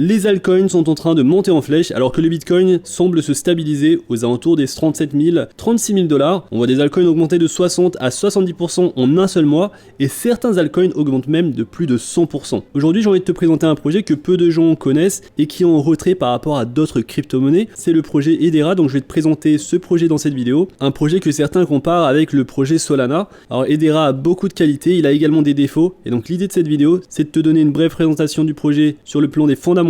Les altcoins sont en train de monter en flèche alors que le Bitcoin semble se stabiliser aux alentours des 37 000, 36 000 $. On voit des altcoins augmenter de 60 à 70% en un seul mois et certains altcoins augmentent même de plus de 100%. Aujourd'hui, j'ai envie de te présenter un projet que peu de gens connaissent et qui est en retrait par rapport à d'autres crypto-monnaies. C'est le projet Hedera, donc je vais te présenter ce projet dans cette vidéo. Un projet que certains comparent avec le projet Solana. Alors Hedera a beaucoup de qualités, il a également des défauts et donc l'idée de cette vidéo, c'est de te donner une brève présentation du projet sur le plan des fondamentaux,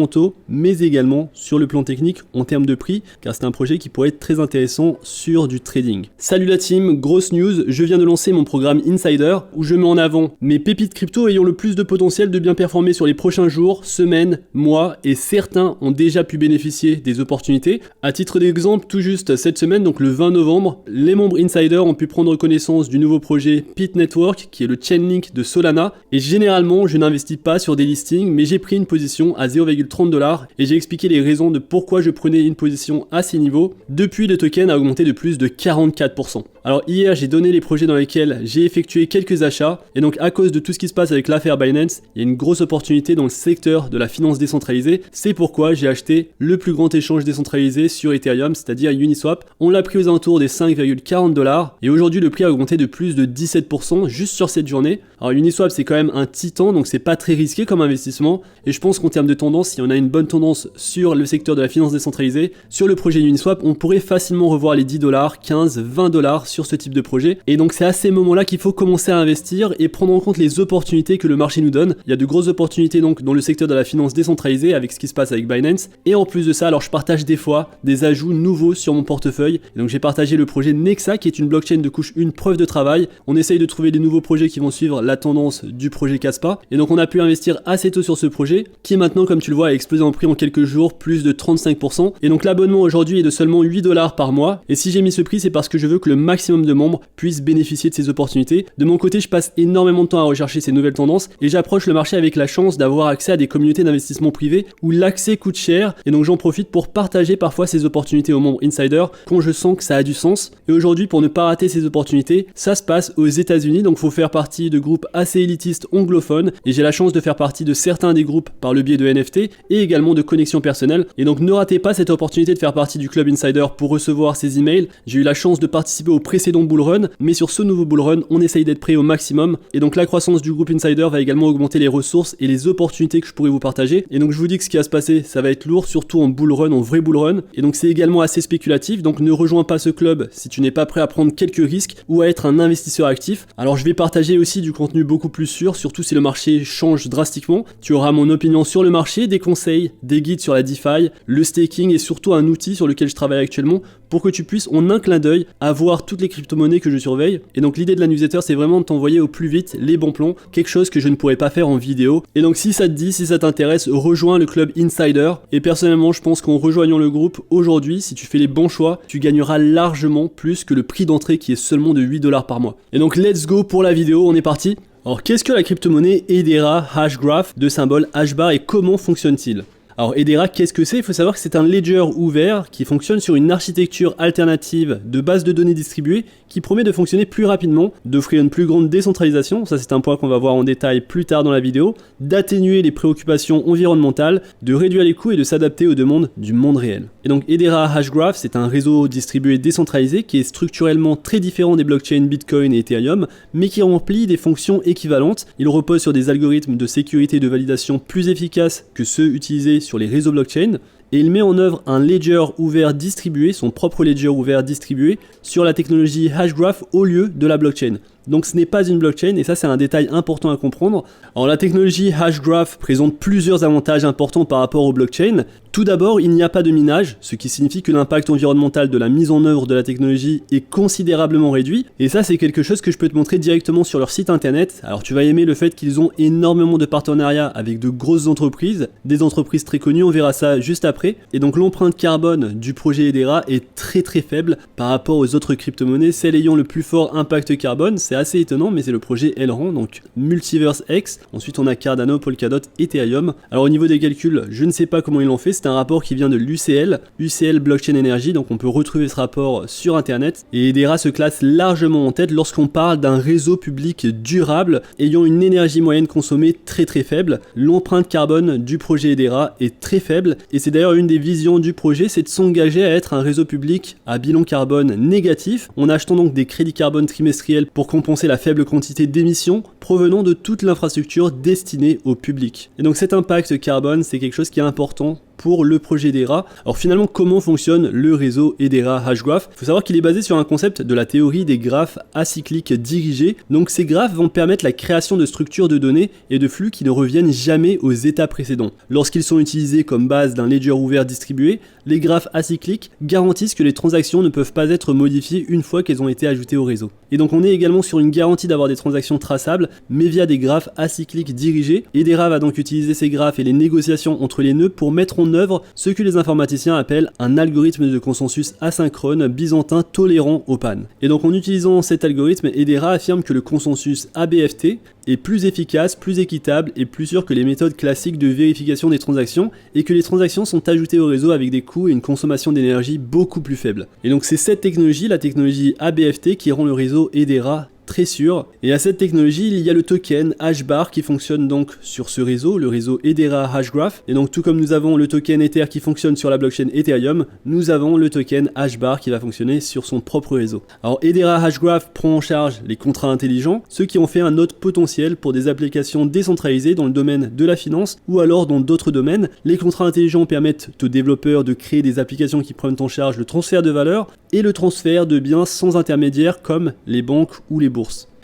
mais également sur le plan technique en termes de prix, car c'est un projet qui pourrait être très intéressant sur du trading. Salut la team, grosse news, je viens de lancer mon programme Insider où je mets en avant mes pépites crypto ayant le plus de potentiel de bien performer sur les prochains jours, semaines, mois, et certains ont déjà pu bénéficier des opportunités. À titre d'exemple, tout juste cette semaine, donc le 20 novembre, les membres Insider ont pu prendre connaissance du nouveau projet Pit Network, qui est le Chainlink de Solana, et généralement je n'investis pas sur des listings, mais j'ai pris une position à 0,30 $ et j'ai expliqué les raisons de pourquoi je prenais une position à ces niveaux. Depuis, le token a augmenté de plus de 44%. Alors hier, j'ai donné les projets dans lesquels j'ai effectué quelques achats, et donc à cause de tout ce qui se passe avec l'affaire Binance, il y a une grosse opportunité dans le secteur de la finance décentralisée. C'est pourquoi j'ai acheté le plus grand échange décentralisé sur Ethereum, c'est-à-dire Uniswap. On l'a pris aux alentours des 5,40 $, et aujourd'hui le prix a augmenté de plus de 17% juste sur cette journée. Alors Uniswap, c'est quand même un titan, donc c'est pas très risqué comme investissement, et je pense qu'en termes de tendance, si on a une bonne tendance sur le secteur de la finance décentralisée, sur le projet Uniswap, on pourrait facilement revoir les 10 $, 15, 20 $ sur ce type de projet. Et donc c'est à ces moments-là qu'il faut commencer à investir et prendre en compte les opportunités que le marché nous donne. Il y a de grosses opportunités donc dans le secteur de la finance décentralisée avec ce qui se passe avec Binance. Et en plus de ça, alors je partage des fois des ajouts nouveaux sur mon portefeuille. Et donc j'ai partagé le projet Nexa qui est une blockchain de couche 1 preuve de travail. On essaye de trouver des nouveaux projets qui vont suivre la tendance du projet Kaspa. Et donc on a pu investir assez tôt sur ce projet qui maintenant, comme tu le vois, a explosé en prix en quelques jours, plus de 35%. Et donc l'abonnement aujourd'hui est de seulement 8 $ par mois. Et si j'ai mis ce prix, c'est parce que je veux que le maximum de membres puissent bénéficier de ces opportunités. De mon côté, je passe énormément de temps à rechercher ces nouvelles tendances et j'approche le marché avec la chance d'avoir accès à des communautés d'investissement privées où l'accès coûte cher et donc j'en profite pour partager parfois ces opportunités aux membres Insider quand je sens que ça a du sens. Et aujourd'hui, pour ne pas rater ces opportunités, ça se passe aux États-Unis, donc il faut faire partie de groupes assez élitistes anglophones et j'ai la chance de faire partie de certains des groupes par le biais de NFT et également de connexions personnelles. Et donc ne ratez pas cette opportunité de faire partie du club Insider pour recevoir ces emails. J'ai eu la chance de participer au précédent bull run, mais sur ce nouveau bull run, on essaye d'être prêt au maximum. Et donc la croissance du groupe Insider va également augmenter les ressources et les opportunités que je pourrais vous partager. Et donc je vous dis que ce qui va se passer, ça va être lourd, surtout en bull run, en vrai bull run. Et donc c'est également assez spéculatif, donc ne rejoins pas ce club si tu n'es pas prêt à prendre quelques risques ou à être un investisseur actif. Alors je vais partager aussi du contenu beaucoup plus sûr, surtout si le marché change drastiquement. Tu auras mon opinion sur le marché, des conseils, des guides sur la DeFi, le staking et surtout un outil sur lequel je travaille actuellement pour que tu puisses en un clin d'œil avoir toutes les crypto-monnaies que je surveille. Et donc l'idée de la newsletter, c'est vraiment de t'envoyer au plus vite les bons plans, quelque chose que je ne pourrais pas faire en vidéo. Et donc si ça te dit, si ça t'intéresse, rejoins le club Insider. Et personnellement, je pense qu'en rejoignant le groupe aujourd'hui, si tu fais les bons choix, tu gagneras largement plus que le prix d'entrée qui est seulement de 8 $ par mois. Et donc let's go pour la vidéo, on est parti. Alors qu'est-ce que la crypto-monnaie Hedera Hashgraph de symbole Hbar et comment fonctionne-t-il ? Alors Hedera, qu'est-ce que c'est ? Il faut savoir que c'est un ledger ouvert qui fonctionne sur une architecture alternative de base de données distribuées qui promet de fonctionner plus rapidement, d'offrir une plus grande décentralisation, ça c'est un point qu'on va voir en détail plus tard dans la vidéo, d'atténuer les préoccupations environnementales, de réduire les coûts et de s'adapter aux demandes du monde réel. Et donc Hedera Hashgraph, c'est un réseau distribué décentralisé qui est structurellement très différent des blockchains Bitcoin et Ethereum, mais qui remplit des fonctions équivalentes. Il repose sur des algorithmes de sécurité et de validation plus efficaces que ceux utilisés sur les réseaux blockchain. Et il met en œuvre un ledger ouvert distribué, son propre ledger ouvert distribué, sur la technologie Hashgraph au lieu de la blockchain. Donc ce n'est pas une blockchain et ça c'est un détail important à comprendre. Alors la technologie Hashgraph présente plusieurs avantages importants par rapport aux blockchains. Tout d'abord, il n'y a pas de minage, ce qui signifie que l'impact environnemental de la mise en œuvre de la technologie est considérablement réduit. Et ça c'est quelque chose que je peux te montrer directement sur leur site internet. Alors tu vas aimer le fait qu'ils ont énormément de partenariats avec de grosses entreprises, des entreprises très connues, on verra ça juste après. Et donc l'empreinte carbone du projet Hedera est très faible par rapport aux autres crypto-monnaies. Celle ayant le plus fort impact carbone, c'est assez étonnant, mais c'est le projet Elrond, donc Multiverse X. Ensuite on a Cardano, Polkadot, Ethereum. Alors au niveau des calculs, je ne sais pas comment ils l'ont fait, c'est un rapport qui vient de l'UCL, UCL Blockchain Energy, donc on peut retrouver ce rapport sur internet. Et Hedera se classe largement en tête lorsqu'on parle d'un réseau public durable ayant une énergie moyenne consommée très faible. L'empreinte carbone du projet Hedera est très faible, et c'est d'ailleurs une des visions du projet, c'est de s'engager à être un réseau public à bilan carbone négatif, en achetant donc des crédits carbone trimestriels pour compenser la faible quantité d'émissions provenant de toute l'infrastructure destinée au public. Et donc cet impact carbone, c'est quelque chose qui est important pour le projet Hedera. Alors finalement, comment fonctionne le réseau Hedera Hashgraph? Il faut savoir qu'il est basé sur un concept de la théorie des graphes acycliques dirigés. Donc ces graphes vont permettre la création de structures de données et de flux qui ne reviennent jamais aux états précédents. Lorsqu'ils sont utilisés comme base d'un ledger ouvert distribué, les graphes acycliques garantissent que les transactions ne peuvent pas être modifiées une fois qu'elles ont été ajoutées au réseau. Et donc on est également sur une garantie d'avoir des transactions traçables, mais via des graphes acycliques dirigés. Hedera va donc utiliser ces graphes et les négociations entre les nœuds pour mettre en œuvre ce que les informaticiens appellent un algorithme de consensus asynchrone byzantin tolérant aux pannes. Et donc en utilisant cet algorithme, Hedera affirme que le consensus ABFT est plus efficace, plus équitable et plus sûr que les méthodes classiques de vérification des transactions, et que les transactions sont ajoutées au réseau avec des coûts et une consommation d'énergie beaucoup plus faible. Et donc c'est cette technologie, la technologie ABFT, qui rend le réseau Hedera très sûr. Et à cette technologie, il y a le token Hashbar qui fonctionne donc sur ce réseau, le réseau Hedera Hashgraph. Et donc tout comme nous avons le token Ether qui fonctionne sur la blockchain Ethereum, nous avons le token Hashbar qui va fonctionner sur son propre réseau. Alors Hedera Hashgraph prend en charge les contrats intelligents, ceux qui ont fait un node potentiel pour des applications décentralisées dans le domaine de la finance ou alors dans d'autres domaines. Les contrats intelligents permettent aux développeurs de créer des applications qui prennent en charge le transfert de valeur et le transfert de biens sans intermédiaire comme les banques ou les bourses.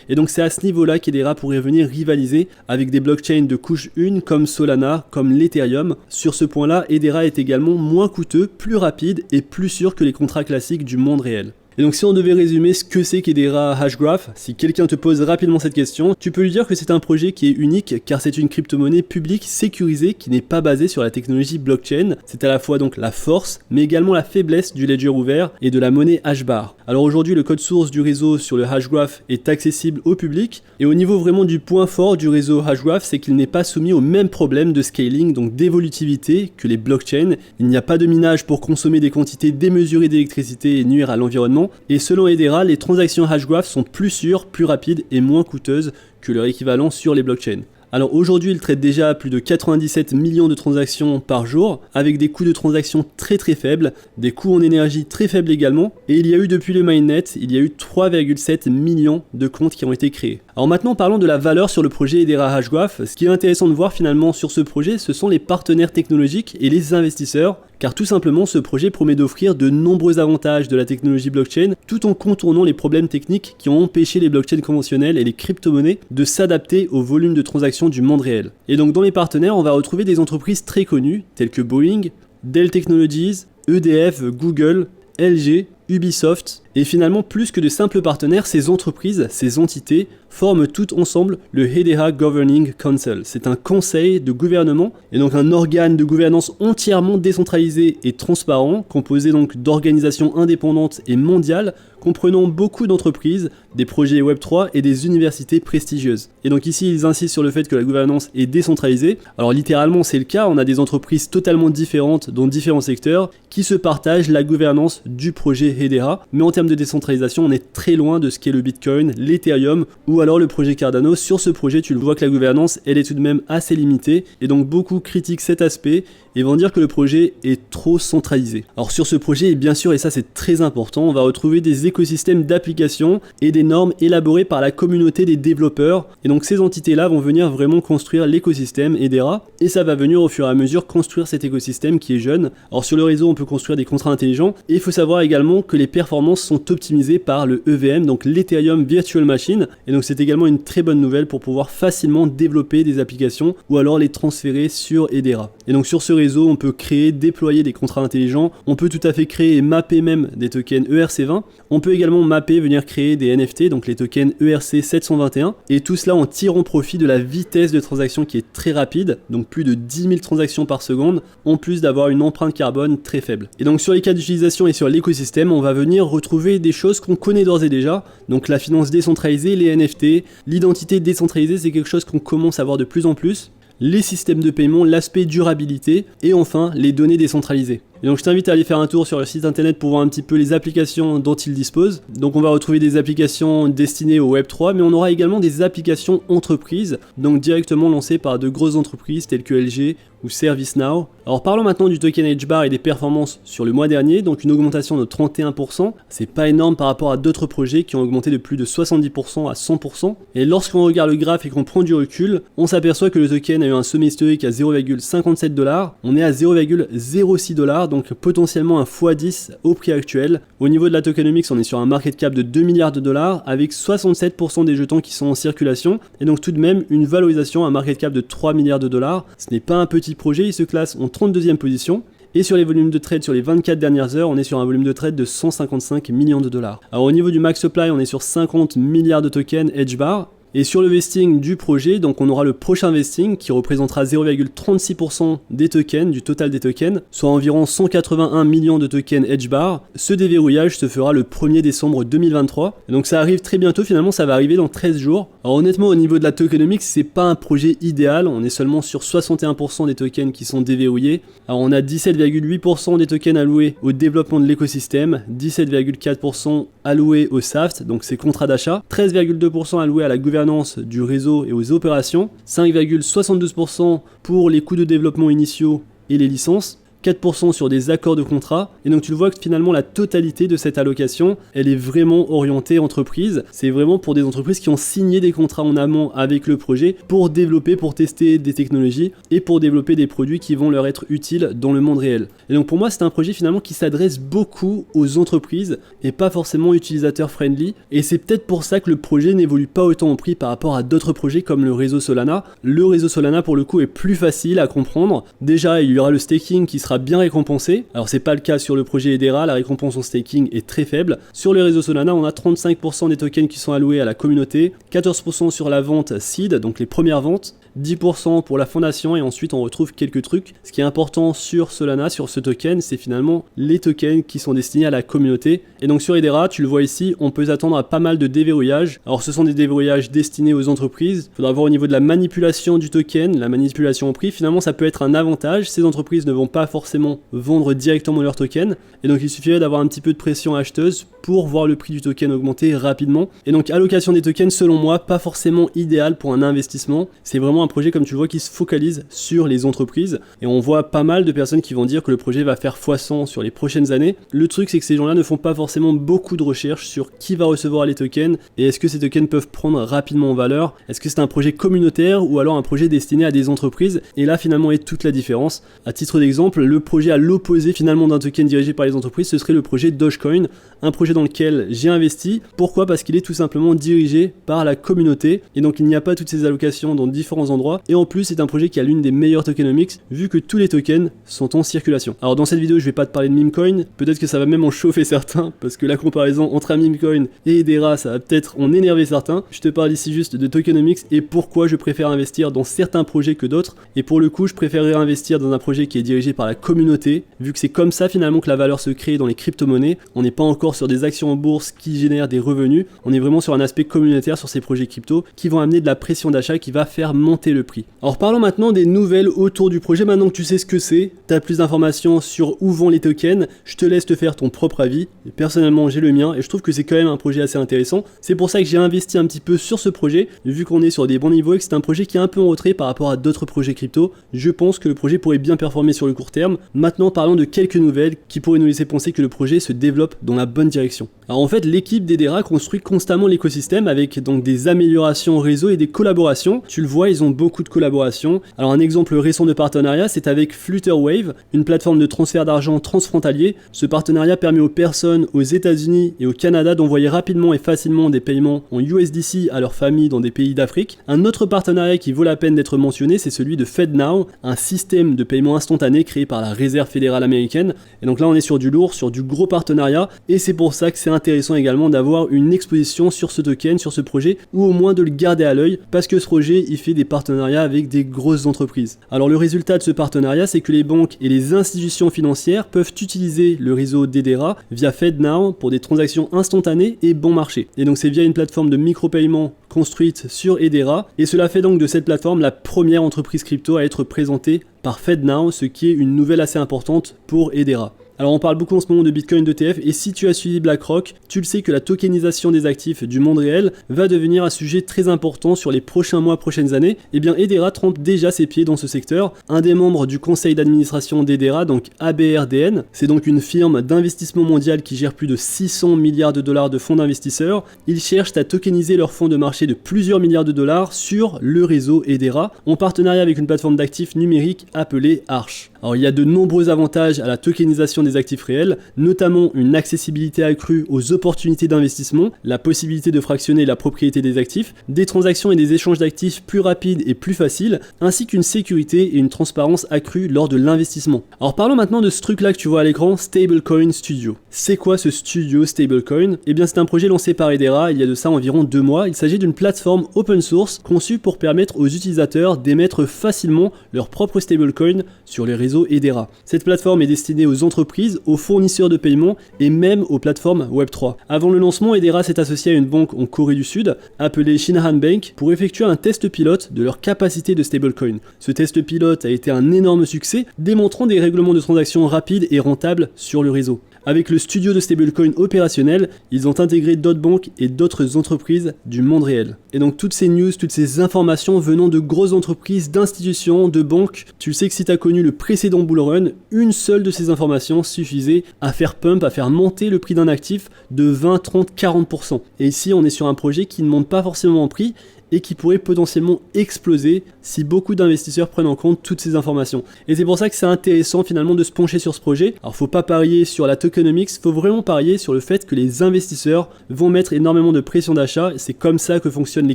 Et donc c'est à ce niveau-là qu'Hedera pourrait venir rivaliser avec des blockchains de couche 1 comme Solana, comme l'Ethereum. Sur ce point-là, Hedera est également moins coûteux, plus rapide et plus sûr que les contrats classiques du monde réel. Et donc si on devait résumer ce que c'est qu'Hedera Hashgraph, si quelqu'un te pose rapidement cette question, tu peux lui dire que c'est un projet qui est unique car c'est une crypto-monnaie publique sécurisée qui n'est pas basée sur la technologie blockchain. C'est à la fois donc la force, mais également la faiblesse du ledger ouvert et de la monnaie Hashbar. Alors aujourd'hui, le code source du réseau sur le Hashgraph est accessible au public, et au niveau vraiment du point fort du réseau Hashgraph, c'est qu'il n'est pas soumis aux mêmes problèmes de scaling, donc d'évolutivité, que les blockchains. Il n'y a pas de minage pour consommer des quantités démesurées d'électricité et nuire à l'environnement. Et selon Hedera, les transactions Hashgraph sont plus sûres, plus rapides et moins coûteuses que leur équivalent sur les blockchains. Alors aujourd'hui, il traite déjà plus de 97 millions de transactions par jour, avec des coûts de transaction très faibles, des coûts en énergie très faibles également, et il y a eu depuis le mainnet, il y a eu 3,7 millions de comptes qui ont été créés. Alors maintenant, parlons de la valeur sur le projet Hedera Hashgraph. Ce qui est intéressant de voir finalement sur ce projet, ce sont les partenaires technologiques et les investisseurs, car tout simplement ce projet promet d'offrir de nombreux avantages de la technologie blockchain, tout en contournant les problèmes techniques qui ont empêché les blockchains conventionnelles et les crypto-monnaies de s'adapter au volume de transactions du monde réel. Et donc dans les partenaires, on va retrouver des entreprises très connues, telles que Boeing, Dell Technologies, EDF, Google, LG, Ubisoft, et finalement plus que de simples partenaires, ces entreprises, ces entités forment toutes ensemble le Hedera Governing Council. C'est un conseil de gouvernement et donc un organe de gouvernance entièrement décentralisé et transparent, composé donc d'organisations indépendantes et mondiales, comprenant beaucoup d'entreprises, des projets Web3 et des universités prestigieuses. Et donc ici, ils insistent sur le fait que la gouvernance est décentralisée. Alors littéralement, c'est le cas, on a des entreprises totalement différentes dans différents secteurs qui se partagent la gouvernance du projet Hedera, mais en termes de décentralisation, on est très loin de ce qu'est le Bitcoin, l'Ethereum ou alors le projet Cardano. Sur ce projet, tu le vois que la gouvernance, elle est tout de même assez limitée, et donc beaucoup critiquent cet aspect et vont dire que le projet est trop centralisé. Alors sur ce projet, et bien sûr, et ça c'est très important, on va retrouver des écosystèmes d'applications et des normes élaborées par la communauté des développeurs, et donc ces entités-là vont venir vraiment construire l'écosystème Hedera, et ça va venir au fur et à mesure construire cet écosystème qui est jeune. Alors sur le réseau, on peut construire des contrats intelligents, et il faut savoir également que les performances sont optimisées par le EVM, donc l'Ethereum Virtual Machine, et donc c'est également une très bonne nouvelle pour pouvoir facilement développer des applications ou alors les transférer sur Hedera. Et donc sur ce réseau, on peut créer, déployer des contrats intelligents, on peut tout à fait créer et mapper même des tokens ERC20, on peut également mapper, venir créer des NFT, donc les tokens ERC721, et tout cela en tirant profit de la vitesse de transaction qui est très rapide, donc plus de 10 000 transactions par seconde, en plus d'avoir une empreinte carbone très faible. Et donc sur les cas d'utilisation et sur l'écosystème, on va venir retrouver des choses qu'on connaît d'ores et déjà. Donc la finance décentralisée, les NFT, l'identité décentralisée, c'est quelque chose qu'on commence à voir de plus en plus. Les systèmes de paiement, l'aspect durabilité et enfin les données décentralisées. Et donc je t'invite à aller faire un tour sur le site internet pour voir un petit peu les applications dont il dispose. Donc on va retrouver des applications destinées au Web3, mais on aura également des applications entreprises, donc directement lancées par de grosses entreprises telles que LG ou ServiceNow. Alors parlons maintenant du token HBAR et des performances sur le mois dernier, donc une augmentation de 31%. C'est pas énorme par rapport à d'autres projets qui ont augmenté de plus de 70% à 100%. Et lorsqu'on regarde le graphe et qu'on prend du recul, on s'aperçoit que le token a eu un sommet historique à 0,57$. On est à 0,06$. Donc potentiellement un x10 au prix actuel. Au niveau de la tokenomics, on est sur un market cap de 2 milliards de dollars avec 67% des jetons qui sont en circulation et donc tout de même une valorisation à un market cap de 3 milliards de dollars. Ce n'est pas un petit projet, il se classe en 32e position. Et sur les volumes de trade sur les 24 dernières heures, on est sur un volume de trade de 155 millions de dollars. Alors au niveau du max supply, on est sur 50 milliards de tokens HBAR. Et sur le vesting du projet, donc on aura le prochain vesting qui représentera 0,36% des tokens, du total des tokens, soit environ 181 millions de tokens HBAR. Ce déverrouillage se fera le 1er décembre 2023. Et donc ça arrive très bientôt, finalement ça va arriver dans 13 jours. Alors honnêtement au niveau de la tokenomics, c'est pas un projet idéal, on est seulement sur 61% des tokens qui sont déverrouillés. Alors on a 17,8% des tokens alloués au développement de l'écosystème, 17,4% alloués au SAFT, donc ces contrats d'achat, 13,2% alloués à la gouvernance du réseau et aux opérations, 5,72% pour les coûts de développement initiaux et les licences, 4% sur des accords de contrat, et donc tu le vois que finalement la totalité de cette allocation, elle est vraiment orientée entreprise. C'est vraiment pour des entreprises qui ont signé des contrats en amont avec le projet pour développer, pour tester des technologies et pour développer des produits qui vont leur être utiles dans le monde réel. Et donc pour moi c'est un projet finalement qui s'adresse beaucoup aux entreprises et pas forcément utilisateur friendly, et c'est peut-être pour ça que le projet n'évolue pas autant en prix par rapport à d'autres projets comme le réseau Solana. Le réseau Solana pour le coup est plus facile à comprendre. Déjà il y aura le staking qui sera bien récompensé. Alors c'est pas le cas sur le projet Hedera, la récompense en staking est très faible. Sur le réseau Solana, on a 35% des tokens qui sont alloués à la communauté, 14% sur la vente seed, donc les premières ventes, 10% pour la fondation et ensuite on retrouve quelques trucs. Ce qui est important sur Solana, sur ce token, c'est finalement les tokens qui sont destinés à la communauté. Et donc sur Hedera, tu le vois ici, on peut s'attendre à pas mal de déverrouillages. Alors ce sont des déverrouillages destinés aux entreprises. Il faudra voir au niveau de la manipulation du token, la manipulation au prix. Finalement ça peut être un avantage. Ces entreprises ne vont pas forcément vendre directement leurs tokens. Et donc il suffirait d'avoir un petit peu de pression acheteuse pour voir le prix du token augmenter rapidement. Et donc allocation des tokens, selon moi, pas forcément idéal pour un investissement. C'est vraiment un projet, comme tu le vois, qui se focalise sur les entreprises. Et on voit pas mal de personnes qui vont dire que le projet va faire x100 sur les prochaines années. Le truc, c'est que ces gens-là ne font pas forcément beaucoup de recherches sur qui va recevoir les tokens et est-ce que ces tokens peuvent prendre rapidement en valeur. Est-ce que c'est un projet communautaire ou alors un projet destiné à des entreprises? Et là, finalement, est toute la différence. À titre d'exemple, le projet à l'opposé finalement d'un token dirigé par les entreprises, ce serait le projet Dogecoin, un projet dans lequel j'ai investi. Pourquoi? Parce qu'il est tout simplement dirigé par la communauté et donc il n'y a pas toutes ces allocations dans différents endroits, et en plus c'est un projet qui a l'une des meilleures tokenomics vu que tous les tokens sont en circulation. Alors dans cette vidéo je vais pas te parler de Memecoin, peut-être que ça va même en chauffer certains parce que la comparaison entre un Memecoin et Hedera ça va peut-être en énerver certains. Je te parle ici juste de tokenomics et pourquoi je préfère investir dans certains projets que d'autres, et pour le coup je préférerais investir dans un projet qui est dirigé par la communauté vu que c'est comme ça finalement que la valeur se crée dans les crypto-monnaies. On n'est pas encore sur des actions en bourse qui génèrent des revenus, on est vraiment sur un aspect communautaire sur ces projets crypto qui vont amener de la pression d'achat qui va faire monter le prix. Alors parlons maintenant des nouvelles autour du projet. Maintenant que tu sais ce que c'est, tu as plus d'informations sur où vont les tokens, je te laisse te faire ton propre avis. Et personnellement j'ai le mien et je trouve que c'est quand même un projet assez intéressant. C'est pour ça que j'ai investi un petit peu sur ce projet, vu qu'on est sur des bons niveaux et que c'est un projet qui est un peu en retrait par rapport à d'autres projets crypto. Je pense que le projet pourrait bien performer sur le court terme. Maintenant parlons de quelques nouvelles qui pourraient nous laisser penser que le projet se développe dans la bonne direction. Alors en fait l'équipe d'Hedera construit constamment l'écosystème avec donc des améliorations réseau et des collaborations. Tu le vois, ils ont beaucoup de collaborations. Alors un exemple récent de partenariat, c'est avec Flutterwave, une plateforme de transfert d'argent transfrontalier. Ce partenariat permet aux personnes aux États-Unis et au Canada d'envoyer rapidement et facilement des paiements en USDC à leurs familles dans des pays d'Afrique. Un autre partenariat qui vaut la peine d'être mentionné, c'est celui de FedNow, un système de paiement instantané créé par la Réserve fédérale américaine. Et donc là on est sur du lourd, sur du gros partenariat, et c'est pour ça que c'est intéressant également d'avoir une exposition sur ce token, sur ce projet, ou au moins de le garder à l'œil, parce que ce projet, il fait des partenariats avec des grosses entreprises. Alors le résultat de ce partenariat, c'est que les banques et les institutions financières peuvent utiliser le réseau d'Edera via FedNow pour des transactions instantanées et bon marché. Et donc c'est via une plateforme de micro-paiement construite sur Edera, et cela fait donc de cette plateforme la première entreprise crypto à être présentée par FedNow, ce qui est une nouvelle assez importante pour Edera. Alors on parle beaucoup en ce moment de Bitcoin, d'ETF, et si tu as suivi BlackRock, tu le sais que la tokenisation des actifs du monde réel va devenir un sujet très important sur les prochains mois, prochaines années. Et bien Edera trempe déjà ses pieds dans ce secteur. Un des membres du conseil d'administration d'Edera, donc ABRDN, c'est donc une firme d'investissement mondial qui gère plus de 600 milliards de dollars de fonds d'investisseurs. Ils cherchent à tokeniser leurs fonds de marché de plusieurs milliards de dollars sur le réseau Edera, en partenariat avec une plateforme d'actifs numériques appelée Arch. Alors il y a de nombreux avantages à la tokenisation des actifs réels, notamment une accessibilité accrue aux opportunités d'investissement, la possibilité de fractionner la propriété des actifs, des transactions et des échanges d'actifs plus rapides et plus faciles, ainsi qu'une sécurité et une transparence accrue lors de l'investissement. Alors parlons maintenant de ce truc là que tu vois à l'écran, Stablecoin Studio. C'est quoi ce studio Stablecoin? Eh bien c'est un projet lancé par Edera il y a de ça environ 2 mois. Il s'agit d'une plateforme open source conçue pour permettre aux utilisateurs d'émettre facilement leur propre stablecoin sur les réseaux Edera. Cette plateforme est destinée aux entreprises, aux fournisseurs de paiement et même aux plateformes Web3. Avant le lancement, Edera s'est associé à une banque en Corée du Sud, appelée Shinhan Bank, pour effectuer un test pilote de leur capacité de stablecoin. Ce test pilote a été un énorme succès, démontrant des règlements de transactions rapides et rentables sur le réseau. Avec le studio de stablecoin opérationnel, ils ont intégré d'autres banques et d'autres entreprises du monde réel. Et donc toutes ces news, toutes ces informations venant de grosses entreprises, d'institutions, de banques, tu sais que si tu as connu le précédent bull run, une seule de ces informations suffisait à faire pump, à faire monter le prix d'un actif de 20, 30, 40%. Et ici on est sur un projet qui ne monte pas forcément en prix, et qui pourrait potentiellement exploser si beaucoup d'investisseurs prennent en compte toutes ces informations. Et c'est pour ça que c'est intéressant finalement de se pencher sur ce projet. Alors faut pas parier sur la tokenomics, faut vraiment parier sur le fait que les investisseurs vont mettre énormément de pression d'achat. C'est comme ça que fonctionnent les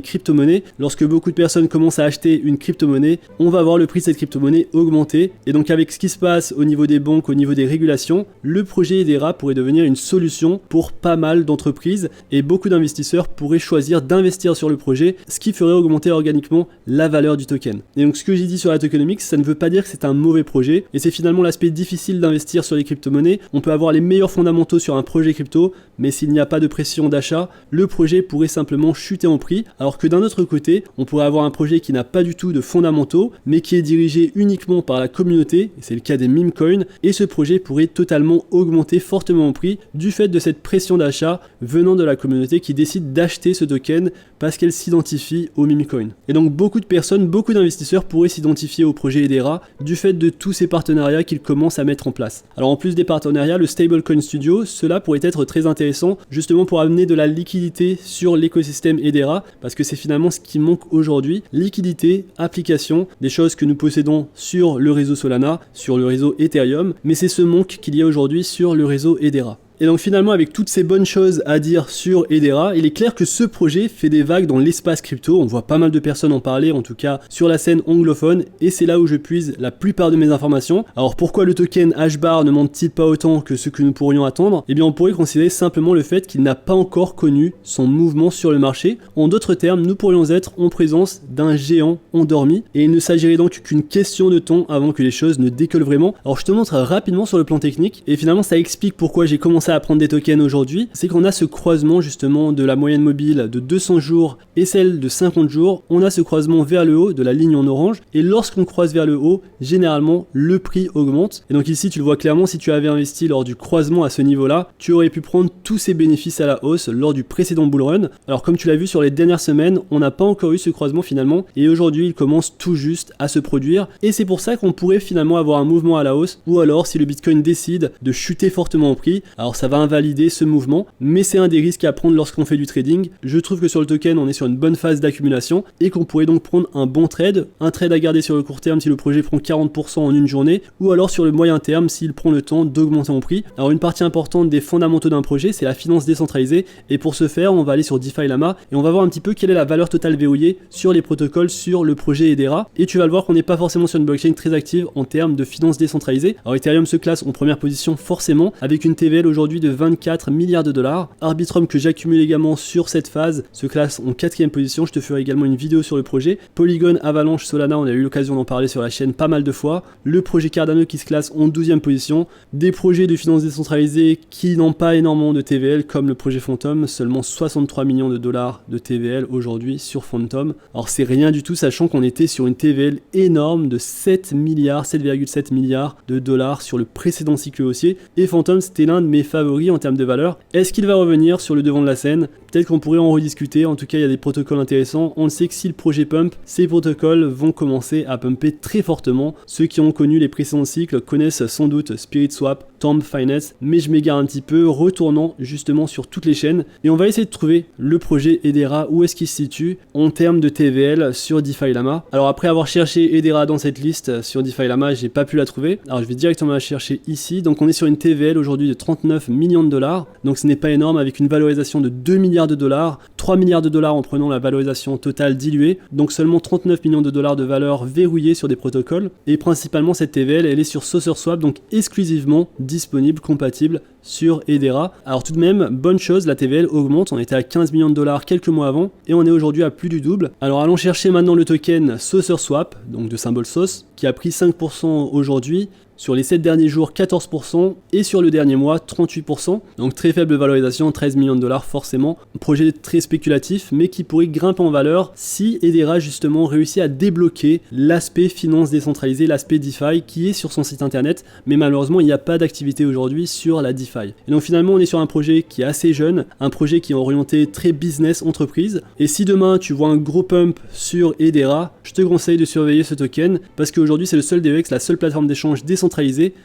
crypto-monnaies. Lorsque beaucoup de personnes commencent à acheter une crypto-monnaie, on va voir le prix de cette crypto-monnaie augmenter. Et donc avec ce qui se passe au niveau des banques, au niveau des régulations, le projet Edera pourrait devenir une solution pour pas mal d'entreprises et beaucoup d'investisseurs pourraient choisir d'investir sur le projet, ce qui ferait augmenter organiquement la valeur du token. Et donc ce que j'ai dit sur la tokenomics, ça ne veut pas dire que c'est un mauvais projet, et c'est finalement l'aspect difficile d'investir sur les crypto-monnaies. On peut avoir les meilleurs fondamentaux sur un projet crypto, mais s'il n'y a pas de pression d'achat, le projet pourrait simplement chuter en prix, alors que d'un autre côté, on pourrait avoir un projet qui n'a pas du tout de fondamentaux, mais qui est dirigé uniquement par la communauté, et c'est le cas des meme coins, et ce projet pourrait totalement augmenter fortement en prix du fait de cette pression d'achat venant de la communauté qui décide d'acheter ce token parce qu'elle s'identifie au meme coin. Et donc beaucoup de personnes, beaucoup d'investisseurs pourraient s'identifier au projet Edera du fait de tous ces partenariats qu'ils commencent à mettre en place. Alors en plus des partenariats, le Stablecoin Studio, cela pourrait être très intéressant justement pour amener de la liquidité sur l'écosystème Edera, parce que c'est finalement ce qui manque aujourd'hui, liquidité, application, des choses que nous possédons sur le réseau Solana, sur le réseau Ethereum, mais c'est ce manque qu'il y a aujourd'hui sur le réseau Edera. Et donc finalement, avec toutes ces bonnes choses à dire sur Edera, il est clair que ce projet fait des vagues dans l'espace crypto. On voit pas mal de personnes en parler, en tout cas sur la scène anglophone, et c'est là où je puise la plupart de mes informations. Alors pourquoi le token HBAR ne monte-t-il pas autant que ce que nous pourrions attendre? Eh bien on pourrait considérer simplement le fait qu'il n'a pas encore connu son mouvement sur le marché. En d'autres termes, nous pourrions être en présence d'un géant endormi, et il ne s'agirait donc qu'une question de temps avant que les choses ne décollent vraiment. Alors je te montre rapidement sur le plan technique, et finalement ça explique pourquoi j'ai commencé à prendre des tokens aujourd'hui, c'est qu'on a ce croisement justement de la moyenne mobile de 200 jours et celle de 50 jours, on a ce croisement vers le haut de la ligne en orange, et lorsqu'on croise vers le haut, généralement le prix augmente. Et donc ici tu le vois clairement, si tu avais investi lors du croisement à ce niveau là, tu aurais pu prendre tous ces bénéfices à la hausse lors du précédent bull run. Alors comme tu l'as vu sur les dernières semaines, on n'a pas encore eu ce croisement finalement, et aujourd'hui il commence tout juste à se produire, et c'est pour ça qu'on pourrait finalement avoir un mouvement à la hausse, ou alors si le Bitcoin décide de chuter fortement en prix, alors ça va invalider ce mouvement, mais c'est un des risques à prendre lorsqu'on fait du trading. Je trouve que sur le token, on est sur une bonne phase d'accumulation et qu'on pourrait donc prendre un bon trade, un trade à garder sur le court terme si le projet prend 40% en une journée, ou alors sur le moyen terme s'il prend le temps d'augmenter en prix. Alors une partie importante des fondamentaux d'un projet, c'est la finance décentralisée, et pour ce faire, on va aller sur DeFi Llama et on va voir un petit peu quelle est la valeur totale verrouillée sur les protocoles sur le projet Edera, et tu vas le voir qu'on n'est pas forcément sur une blockchain très active en termes de finance décentralisée. Alors Ethereum se classe en première position forcément, avec une TVL aujourd'hui aujourd'hui de 24 milliards de dollars. Arbitrum que j'accumule également sur cette phase se classe en 4ème position. Je te ferai également une vidéo sur le projet. Polygon, Avalanche, Solana, on a eu l'occasion d'en parler sur la chaîne pas mal de fois. Le projet Cardano qui se classe en 12ème position. Des projets de finances décentralisées qui n'ont pas énormément de TVL comme le projet Phantom, seulement 63 millions de dollars de TVL aujourd'hui sur Phantom. Alors c'est rien du tout, sachant qu'on était sur une TVL énorme de 7 milliards, 7,7 milliards de dollars sur le précédent cycle haussier. Et Phantom, c'était l'un de mes favoris en termes de valeur. Est-ce qu'il va revenir sur le devant de la scène? Peut-être qu'on pourrait en rediscuter. En tout cas, il y a des protocoles intéressants. On le sait que si le projet pump, ces protocoles vont commencer à pumper très fortement. Ceux qui ont connu les précédents cycles connaissent sans doute Spirit Swap, Tomb Finance, mais je m'égare un petit peu, retournant justement sur toutes les chaînes. Et on va essayer de trouver le projet Hedera, où est-ce qu'il se situe en termes de TVL sur DeFi Lama. Alors après avoir cherché Hedera dans cette liste sur DeFi Lama, j'ai pas pu la trouver. Alors je vais directement la chercher ici. Donc on est sur une TVL aujourd'hui de 39 millions de dollars. Donc ce n'est pas énorme, avec une valorisation de 2 milliards de dollars, 3 milliards de dollars en prenant la valorisation totale diluée. Donc seulement 39 millions de dollars de valeur verrouillée sur des protocoles. Et principalement cette TVL, elle est sur SaucerSwap, donc exclusivement disponible, compatible sur Hedera. Alors tout de même, bonne chose, la TVL augmente, on était à 15 millions de dollars quelques mois avant, et on est aujourd'hui à plus du double. Alors allons chercher maintenant le token SaucerSwap, donc de symbole sauce, qui a pris 5% aujourd'hui, sur les 7 derniers jours 14% et sur le dernier mois 38%. Donc très faible valorisation, 13 millions de dollars forcément. Un projet très spéculatif mais qui pourrait grimper en valeur si Hedera justement réussit à débloquer l'aspect finance décentralisée, l'aspect DeFi qui est sur son site internet, mais malheureusement il n'y a pas d'activité aujourd'hui sur la DeFi. Et donc finalement on est sur un projet qui est assez jeune, un projet qui est orienté très business entreprise. Et si demain tu vois un gros pump sur Hedera, je te conseille de surveiller ce token parce qu'aujourd'hui c'est le seul DEX, la seule plateforme d'échange décentralisée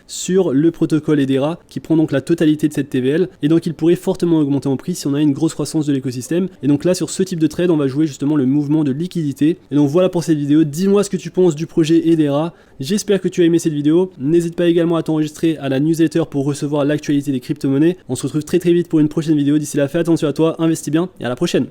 sur le protocole Hedera qui prend donc la totalité de cette TVL, et donc il pourrait fortement augmenter en prix si on a une grosse croissance de l'écosystème. Et donc là sur ce type de trade on va jouer justement le mouvement de liquidité. Et donc voilà pour cette vidéo, dis-moi ce que tu penses du projet Hedera, j'espère que tu as aimé cette vidéo, n'hésite pas également à t'enregistrer à la newsletter pour recevoir l'actualité des crypto-monnaies. On se retrouve très vite pour une prochaine vidéo, d'ici là fais attention à toi, investis bien et à la prochaine.